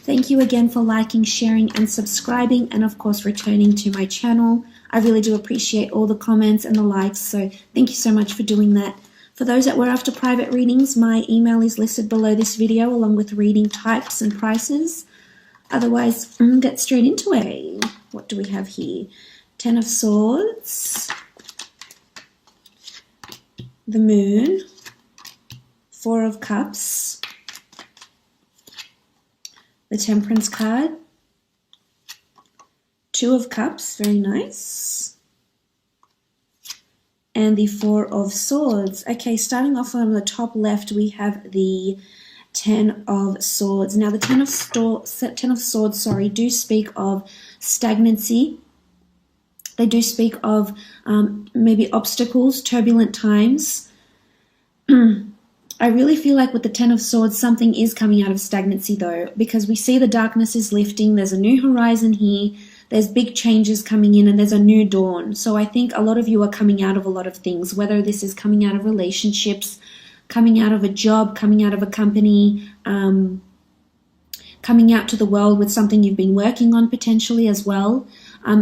Thank you again for liking, sharing, and subscribing, and of course returning to my channel. I really do appreciate all the comments and the likes, so thank you so much for doing that. For those that were after private readings, my email is listed below this video along with reading types and prices. Otherwise, get straight into it. What do we have here? Ten of Swords, the Moon, Four of Cups, the Temperance card, Two of Cups, very nice, and the Four of Swords. Okay, starting off on the top left, we have the Ten of Swords. Now, the Ten of Swords, do speak of stagnancy. They do speak of maybe obstacles, turbulent times. I really feel like with the Ten of Swords, something is coming out of stagnancy though, because we see the darkness is lifting. There's a new horizon here. There's big changes coming in and there's a new dawn. So I think a lot of you are coming out of a lot of things, whether this is coming out of relationships, coming out of a job, coming out of a company, coming out to the world with something you've been working on potentially as well.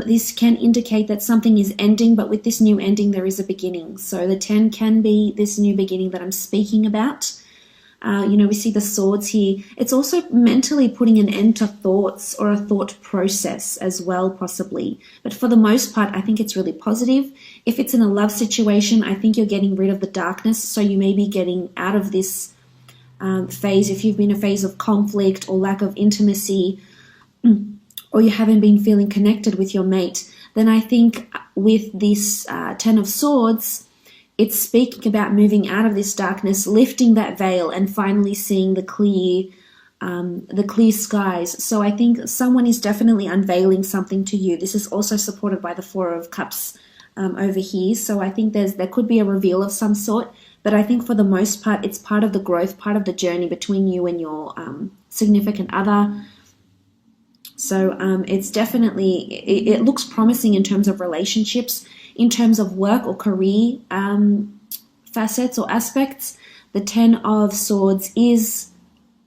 This can indicate that something is ending, but with this new ending, there is a beginning. So the 10 can be this new beginning that I'm speaking about. We see the swords here. It's also mentally putting an end to thoughts or a thought process as well, possibly. But for the most part, I think it's really positive. If it's in a love situation, I think you're getting rid of the darkness. So you may be getting out of this phase. If you've been in a phase of conflict or lack of intimacy, or you haven't been feeling connected with your mate, then I think with this Ten of Swords, it's speaking about moving out of this darkness, lifting that veil, and finally seeing the clear skies. So I think someone is definitely unveiling something to you. This is also supported by the Four of Cups over here. So I think there could be a reveal of some sort, but I think for the most part, it's part of the growth, part of the journey between you and your significant other. So it's definitely, it looks promising in terms of relationships, in terms of work or career facets or aspects. The Ten of Swords is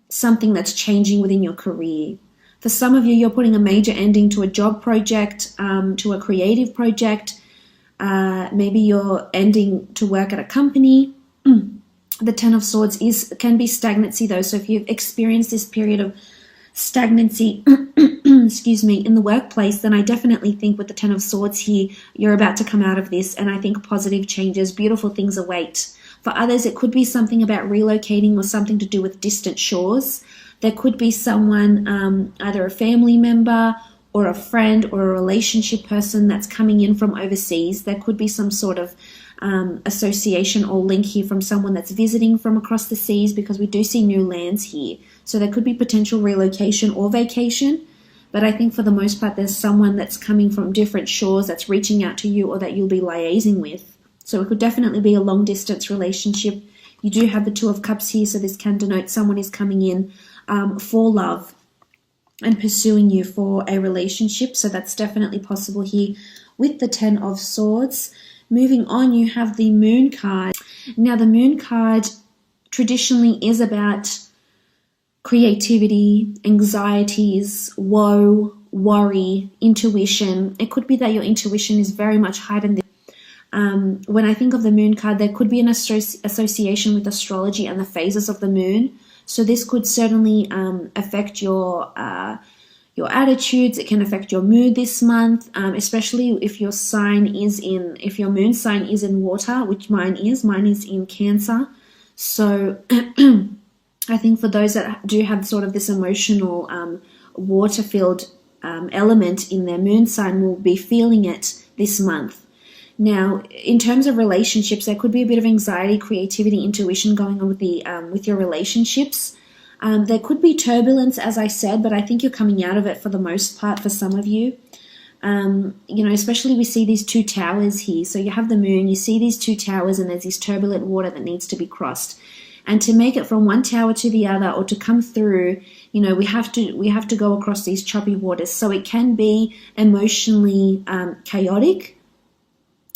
something that's changing within your career. For some of you, you're putting a major ending to a job project, to a creative project. Maybe you're ending to work at a company. The Ten of Swords can be stagnancy though. So if you've experienced this period of stagnancy excuse me, in the workplace, then I definitely think with the Ten of Swords here, you're about to come out of this, and I think positive changes, beautiful things await. For others, it could be something about relocating or something to do with distant shores. There could be someone, either a family member or a friend or a relationship person that's coming in from overseas. There could be some sort of association or link here from someone that's visiting from across the seas, because we do see new lands here. So there could be potential relocation or vacation, but I think for the most part there's someone that's coming from different shores that's reaching out to you or that you'll be liaising with. So it could definitely be a long distance relationship. You do have the Two of Cups here, so this can denote someone is coming in for love and pursuing you for a relationship. So that's definitely possible here with the Ten of Swords. Moving on, you have the Moon card. Now, the Moon card traditionally is about creativity, anxieties, woe, worry, intuition. It could be that your intuition is very much heightened. When I think of the Moon card, there could be an association with astrology and the phases of the moon. So this could certainly affect your attitudes. It can affect your mood this month, especially if your moon sign is in water, which mine is in Cancer. So I think for those that do have sort of this emotional water-filled element in their moon sign, will be feeling it this month. Now, in terms of relationships, there could be a bit of anxiety, creativity, intuition going on with your relationships. There could be turbulence, as I said, but I think you're coming out of it for the most part for some of you. Especially we see these two towers here. So you have the moon, you see these two towers, and there's this turbulent water that needs to be crossed. And to make it from one tower to the other, or to come through, we have to go across these choppy waters. So it can be emotionally chaotic.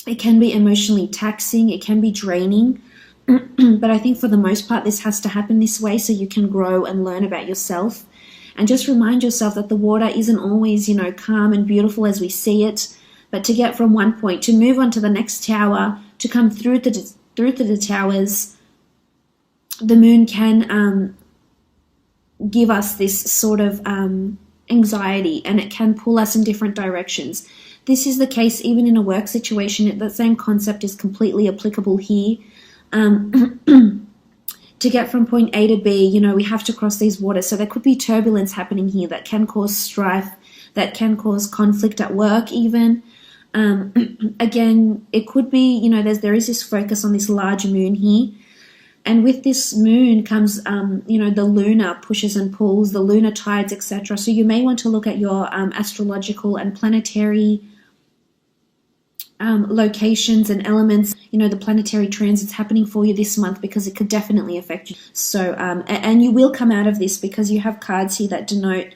It can be emotionally taxing. It can be draining. But I think for the most part, this has to happen this way so you can grow and learn about yourself. And just remind yourself that the water isn't always, calm and beautiful as we see it, but to get from one point, to move on to the next tower, to come through the towers, the moon can give us this sort of anxiety, and it can pull us in different directions. This is the case even in a work situation. The same concept is completely applicable here. To get from point A to B, we have to cross these waters. So there could be turbulence happening here that can cause strife, that can cause conflict at work even. Again, it could be, there is this focus on this large moon here. And with this moon comes, the lunar pushes and pulls, the lunar tides, etc. So you may want to look at your astrological and planetary locations and elements, the planetary transits happening for you this month, because it could definitely affect you. So, and you will come out of this, because you have cards here that denote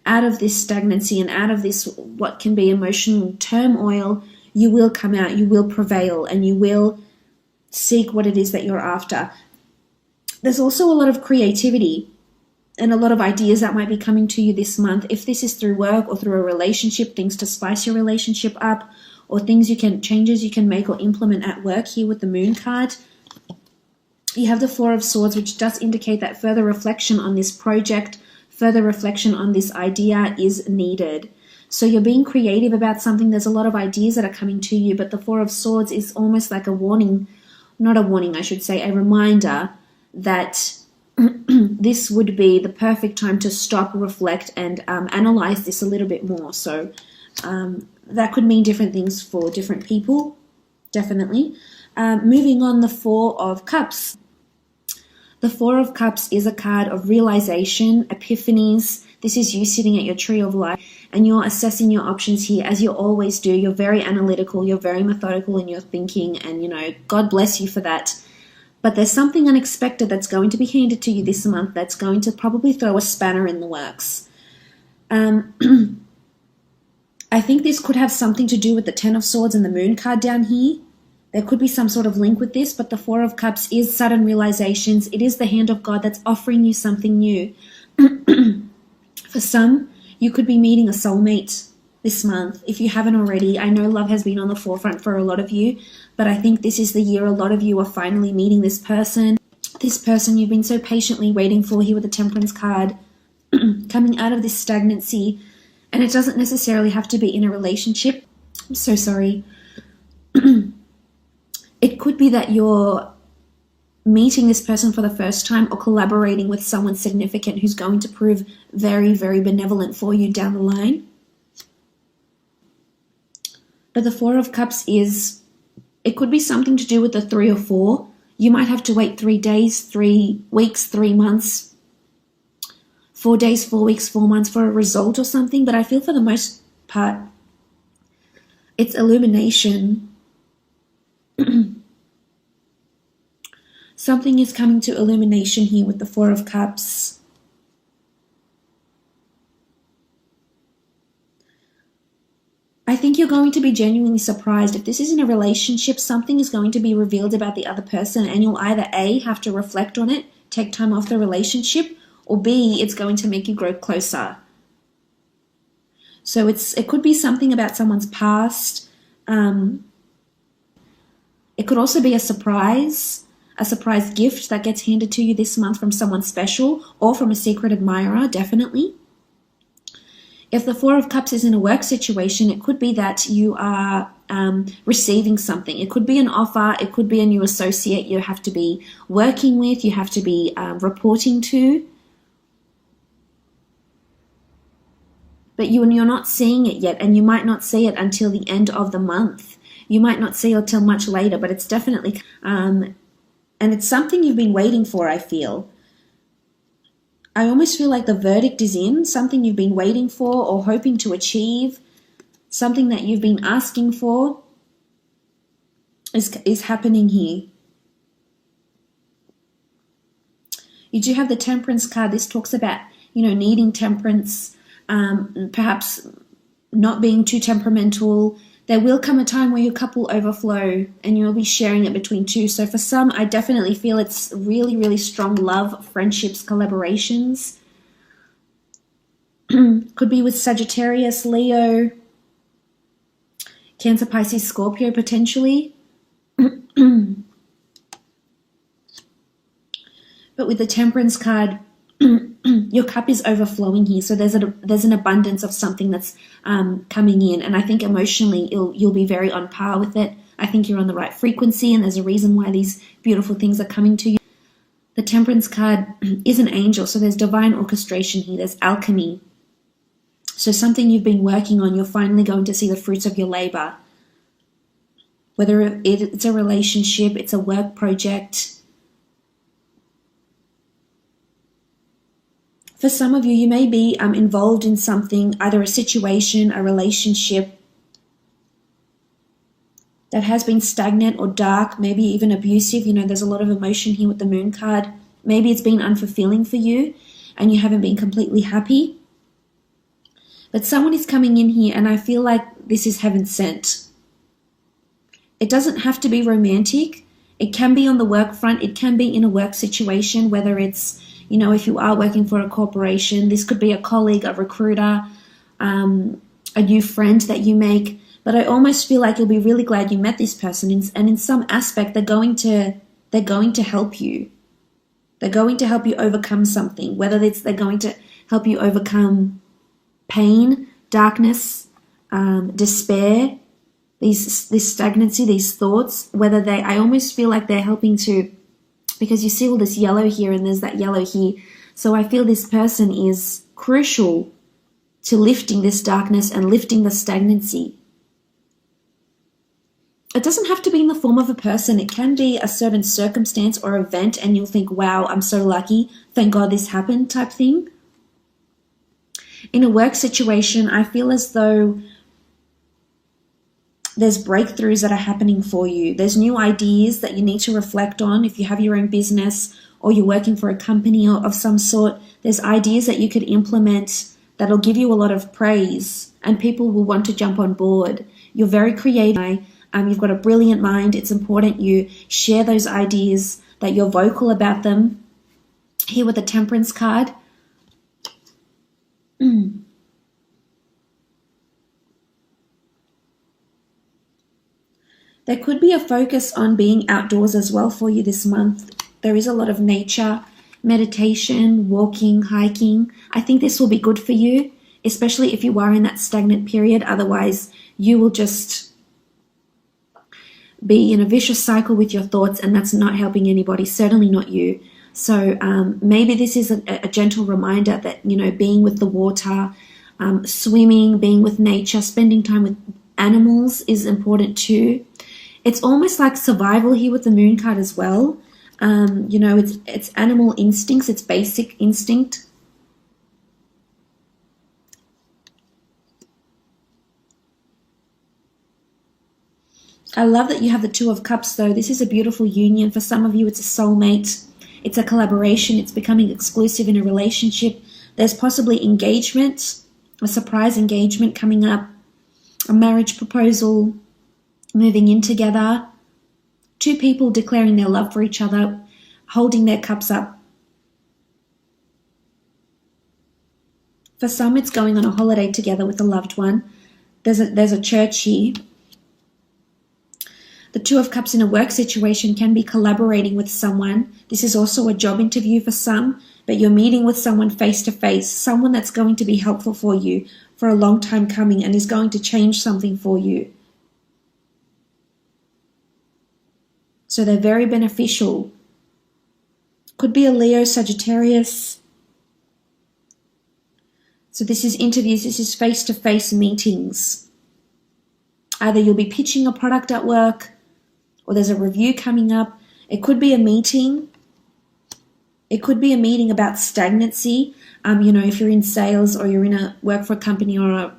out of this stagnancy and out of this what can be emotional turmoil. You will come out, you will prevail, and you will seek what it is that you're after. There's also a lot of creativity and a lot of ideas that might be coming to you this month. If this is through work or through a relationship, things to spice your relationship up, or changes you can make or implement at work here with the moon card. You have the Four of Swords, which does indicate that further reflection on this project, further reflection on this idea is needed. So you're being creative about something. There's a lot of ideas that are coming to you, but the Four of Swords is almost like a warning, not a warning, I should say, a reminder that this would be the perfect time to stop, reflect, and analyze this a little bit more. So that could mean different things for different people, definitely. Moving on, the Four of Cups. The Four of Cups is a card of realization, epiphanies. This is you sitting at your tree of life, and you're assessing your options here, as you always do. You're very analytical, you're very methodical in your thinking, and, God bless you for that. But there's something unexpected that's going to be handed to you this month that's going to probably throw a spanner in the works. I think this could have something to do with the Ten of Swords and the Moon card down here. There could be some sort of link with this, but the Four of Cups is sudden realizations. It is the hand of God that's offering you something new. For some, you could be meeting a soulmate this month, if you haven't already. I know love has been on the forefront for a lot of you, but I think this is the year a lot of you are finally meeting this person you've been so patiently waiting for here with the Temperance card, coming out of this stagnancy. And it doesn't necessarily have to be in a relationship. I'm so sorry. It could be that you're meeting this person for the first time, or collaborating with someone significant who's going to prove very, very benevolent for you down the line. But the Four of Cups it could be something to do with the 3 or 4. You might have to wait 3 days, 3 weeks, 3 months, 4 days, 4 weeks, 4 months for a result or something. But I feel for the most part, it's illumination. Something is coming to illumination here with the Four of Cups. I think you're going to be genuinely surprised. If this is in a relationship, something is going to be revealed about the other person, and you'll either A, have to reflect on it, take time off the relationship, or B, it's going to make you grow closer. So it could be something about someone's past. It could also be a surprise gift that gets handed to you this month from someone special, or from a secret admirer, definitely. If the Four of Cups is in a work situation, it could be that you are receiving something. It could be an offer. It could be a new associate you have to be working with, you have to be reporting to. But you're not seeing it yet, and you might not see it until the end of the month. You might not see it until much later, but it's definitely... and it's something you've been waiting for, I feel. I almost feel like the verdict is in, something you've been waiting for or hoping to achieve, something that you've been asking for is happening here. You do have the Temperance card. This talks about, needing temperance, perhaps not being too temperamental. There will come a time where your cup will overflow and you'll be sharing it between two. So for some, I definitely feel it's really, really strong love, friendships, collaborations. Could be with Sagittarius, Leo, Cancer, Pisces, Scorpio potentially. But with the Temperance card, your cup is overflowing here. So there's an abundance of something that's coming in. And I think emotionally you'll be very on par with it. I think you're on the right frequency, and there's a reason why these beautiful things are coming to you. The Temperance card is an angel, so there's divine orchestration here. There's alchemy. So something you've been working on, you're finally going to see the fruits of your labor. Whether it's a relationship, it's a work project. For some of you, you may be involved in something, either a situation, a relationship that has been stagnant or dark, maybe even abusive. You know, there's a lot of emotion here with the Moon card. Maybe it's been unfulfilling for you and you haven't been completely happy. But someone is coming in here, and I feel like this is heaven sent. It doesn't have to be romantic. It can be on the work front. It can be in a work situation, whether it's, you know, if you are working for a corporation, this could be a colleague, a recruiter, a new friend that you make. But I almost feel like you'll be really glad you met this person, and in some aspect, they're going to help you. They're going to help you overcome something, whether it's they're going to help you overcome pain, darkness, despair, this stagnancy, these thoughts. I almost feel like they're helping to, because you see all this yellow here and there's that yellow here. So I feel this person is crucial to lifting this darkness and lifting the stagnancy. It doesn't have to be in the form of a person. It can be a certain circumstance or event, and you'll think, wow, I'm so lucky. Thank God this happened type thing. In a work situation, I feel as though there's breakthroughs that are happening for you. There's new ideas that you need to reflect on. If you have your own business or you're working for a company of some sort, there's ideas that you could implement that'll give you a lot of praise, and people will want to jump on board. You're very creative. You've got a brilliant mind. It's important you share those ideas, that you're vocal about them. Here with the Temperance card. There could be a focus on being outdoors as well for you this month. There is a lot of nature, meditation, walking, hiking. I think this will be good for you, especially if you are in that stagnant period. Otherwise, you will just be in a vicious cycle with your thoughts, and that's not helping anybody, certainly not you. So maybe this is a gentle reminder that, you know, being with the water, swimming, being with nature, spending time with animals is important too. It's almost like survival here with the Moon card as well. You know, it's animal instincts, it's basic instinct. I love that you have the Two of Cups though. This is a beautiful union. For some of you, it's a soulmate. It's a collaboration. It's becoming exclusive in a relationship. There's possibly engagement, a surprise engagement coming up, a marriage proposal, moving in together. Two people declaring their love for each other, holding their cups up. For some, it's going on a holiday together with a loved one. There's a church here. The Two of Cups in a work situation can be collaborating with someone. This is also a job interview for some, but you're meeting with someone face to face, someone that's going to be helpful for you for a long time coming and is going to change something for you. So they're very beneficial. Could be a Leo, Sagittarius. So this is interviews, this is face-to-face meetings. Either you'll be pitching a product at work, or there's a review coming up. It could be a meeting. It could be a meeting about stagnancy. You know, if you're in sales or you're in a work for a company or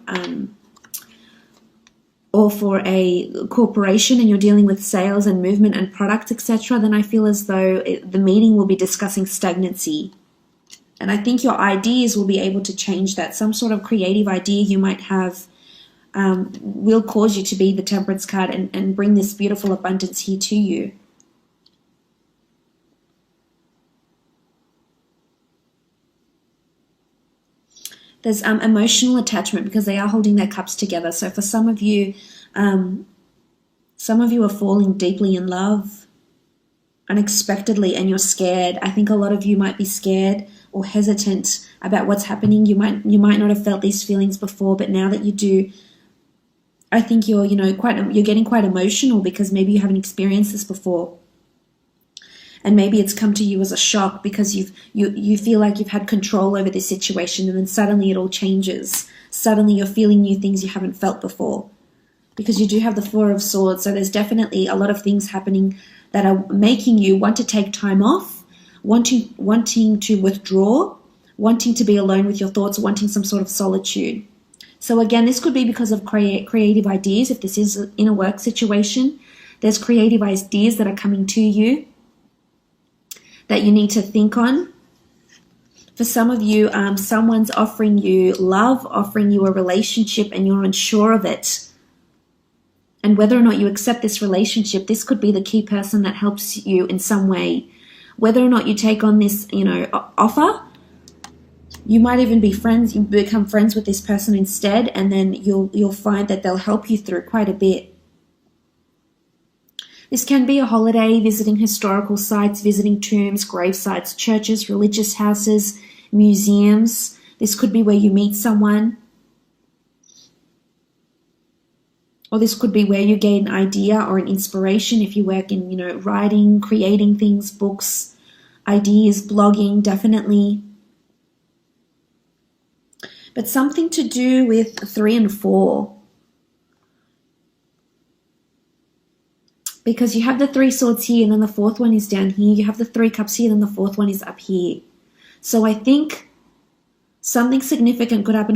for a corporation and you're dealing with sales and movement and products, etc., then I feel as though the meeting will be discussing stagnancy. And I think your ideas will be able to change that. Some sort of creative idea you might have will cause you to be the Temperance card and bring this beautiful abundance here to you. There's emotional attachment because they are holding their cups together. So for some of you are falling deeply in love unexpectedly and you're scared. I think a lot of you might be scared or hesitant about what's happening. You might not have felt these feelings before, but now that you do, I think you're getting quite emotional because maybe you haven't experienced this before. And maybe it's come to you as a shock because you feel like you've had control over this situation, and then suddenly it all changes. Suddenly you're feeling new things you haven't felt before. Because you do have the Four of Swords, so there's definitely a lot of things happening that are making you want to take time off, wanting to withdraw, wanting to be alone with your thoughts, wanting some sort of solitude. So again, this could be because of creative ideas. If this is in a work situation, there's creative ideas that are coming to you that you need to think on. For some of you, someone's offering you love, offering you a relationship, and you're unsure of it. And whether or not you accept this relationship, this could be the key person that helps you in some way. Whether or not you take on this, offer, you might even be friends. You become friends with this person instead, and then you'll find that they'll help you through quite a bit. This can be a holiday, visiting historical sites, visiting tombs, grave sites, churches, religious houses, museums. This could be where you meet someone. Or this could be where you gain an idea or an inspiration if you work in, writing, creating things, books, ideas, blogging, definitely. But something to do with 3 and 4. Because you have the 3 swords here and then the 4th one is down here. You have the 3 cups here and then the 4th one is up here. So I think something significant could happen.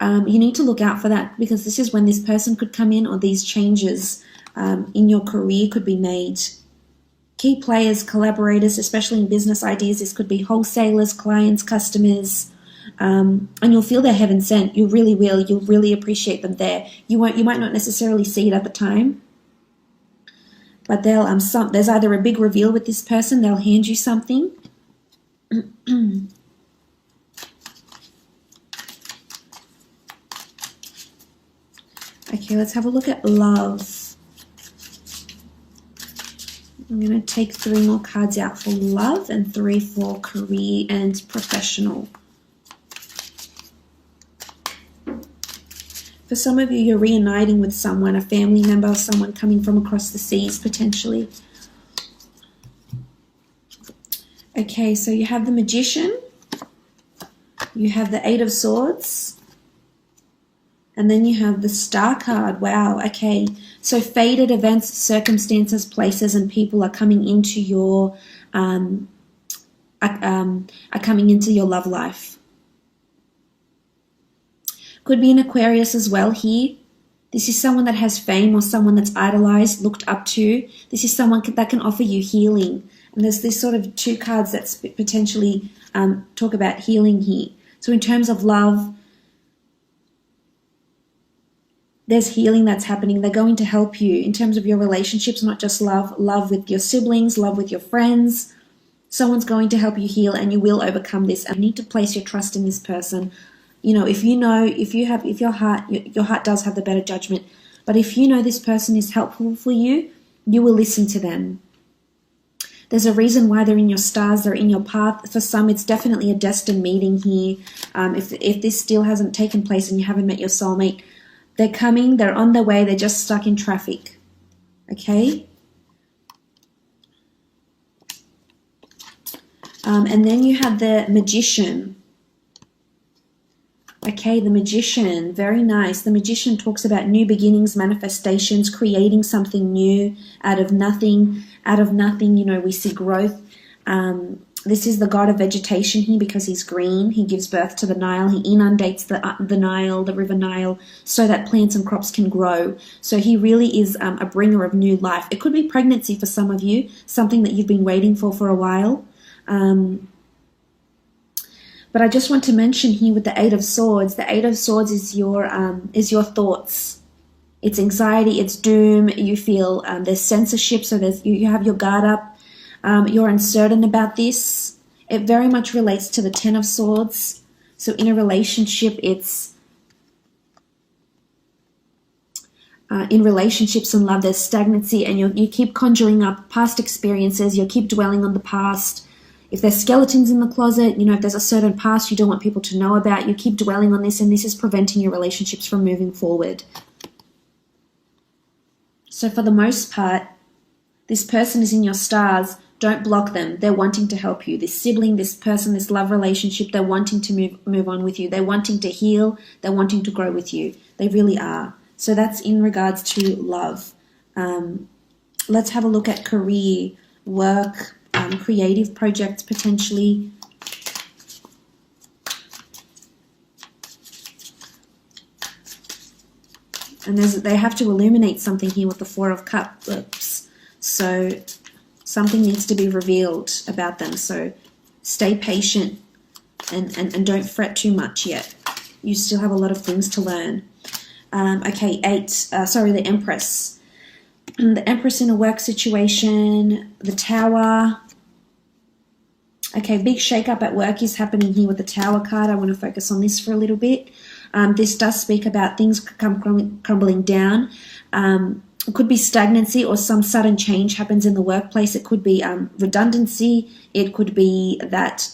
You need to look out for that because this is when this person could come in, or these changes in your career could be made. Key players, collaborators, especially in business ideas. This could be wholesalers, clients, customers. And you'll feel they're heaven sent. You really will. You'll really appreciate them there. You might not necessarily see it at the time. But there's either a big reveal with this person, they'll hand you something. Okay, let's have a look at love. I'm going to take 3 more cards out for love and 3 for career and professional. For some of you, you're reuniting with someone, a family member, someone coming from across the seas, potentially. Okay, so you have the Magician. You have the 8 of Swords. And then you have the Star card. Wow, okay. So fated events, circumstances, places, and people are coming into your love life. Could be an Aquarius as well here. This is someone that has fame or someone that's idolized, looked up to. This is someone that can offer you healing. And there's this sort of 2 cards that potentially talk about healing here. So in terms of love, there's healing that's happening. They're going to help you in terms of your relationships, not just love with your siblings, love with your friends. Someone's going to help you heal and you will overcome this. And you need to place your trust in this person. If your heart does have the better judgment, but if you know this person is helpful for you, you will listen to them. There's a reason why they're in your stars, they're in your path. For some, it's definitely a destined meeting here. If this still hasn't taken place and you haven't met your soulmate, they're coming, they're on their way, they're just stuck in traffic. Okay? And then you have the Magician. Okay, the Magician, very nice. The Magician talks about new beginnings, manifestations, creating something new out of nothing. Out of nothing, we see growth. This is the god of vegetation here because he's green. He gives birth to the Nile. He inundates the Nile, the river Nile, so that plants and crops can grow. So he really is a bringer of new life. It could be pregnancy for some of you, something that you've been waiting for a while. But I just want to mention here with the 8 of Swords, the 8 of Swords is your thoughts. It's anxiety, it's doom. You feel there's censorship, so you have your guard up. You're uncertain about this. It very much relates to the 10 of Swords. So in a relationship, it's in relationships and love, there's stagnancy, and you keep conjuring up past experiences. You keep dwelling on the past. If there's skeletons in the closet, if there's a certain past you don't want people to know about, you keep dwelling on this, and this is preventing your relationships from moving forward. So for the most part, this person is in your stars. Don't block them. They're wanting to help you. This sibling, this person, this love relationship, they're wanting to move on with you. They're wanting to heal. They're wanting to grow with you. They really are. So that's in regards to love. Let's have a look at career, work, creative projects potentially. And they have to illuminate something here with the Four of Cups. So something needs to be revealed about them. So stay patient and don't fret too much yet. You still have a lot of things to learn. Okay, the Empress. The Empress in a work situation, the Tower. Okay, big shake-up at work is happening here with the Tower card. I want to focus on this for a little bit. This does speak about things crumbling down. It could be stagnancy or some sudden change happens in the workplace. It could be redundancy. It could be that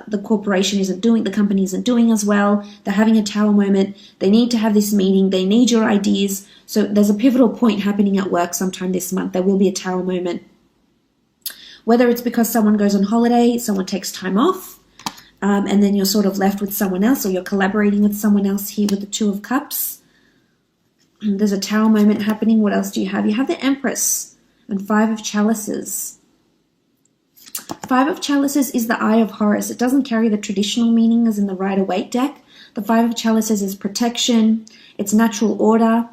the corporation the company isn't doing as well. They're having a Tower moment. They need to have this meeting. They need your ideas. So there's a pivotal point happening at work sometime this month. There will be a Tower moment. Whether it's because someone goes on holiday, someone takes time off, and then you're sort of left with someone else, or you're collaborating with someone else here with the Two of Cups. There's a Tower moment happening. What else do you have? You have the Empress and Five of Chalices. Five of Chalices is the Eye of Horus. It doesn't carry the traditional meaning as in the Rider-Waite deck. The Five of Chalices is protection. It's natural order.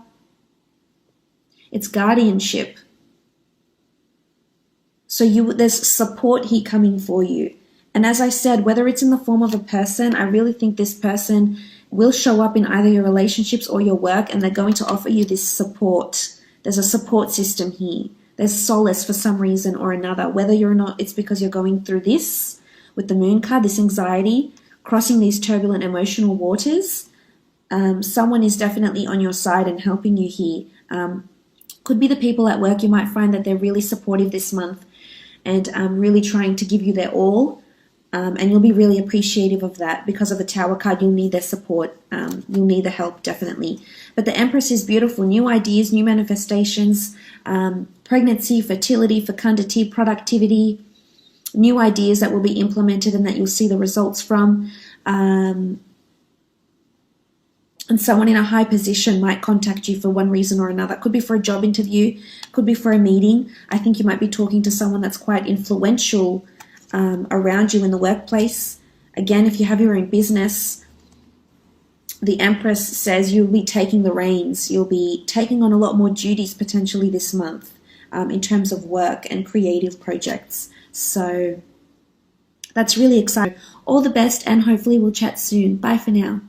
It's guardianship. So there's support here coming for you. And as I said, whether it's in the form of a person, I really think this person will show up in either your relationships or your work, and they're going to offer you this support. There's a support system here. There's solace for some reason or another, whether you're not, it's because you're going through this with the Moon card, this anxiety, crossing these turbulent emotional waters. Someone is definitely on your side and helping you here. Could be the people at work. You might find that they're really supportive this month and really trying to give you their all. And you'll be really appreciative of that. Because of the Tower card, you'll need their support. You'll need the help, definitely. But the Empress is beautiful. New ideas, new manifestations, pregnancy, fertility, fecundity, productivity, new ideas that will be implemented and that you'll see the results from. And someone in a high position might contact you for one reason or another. It could be for a job interview, could be for a meeting. I think you might be talking to someone that's quite influential around you in the workplace. Again, if you have your own business, the Empress says you'll be taking the reins. You'll be taking on a lot more duties potentially this month in terms of work and creative projects. So that's really exciting. All the best, and hopefully we'll chat soon. Bye for now.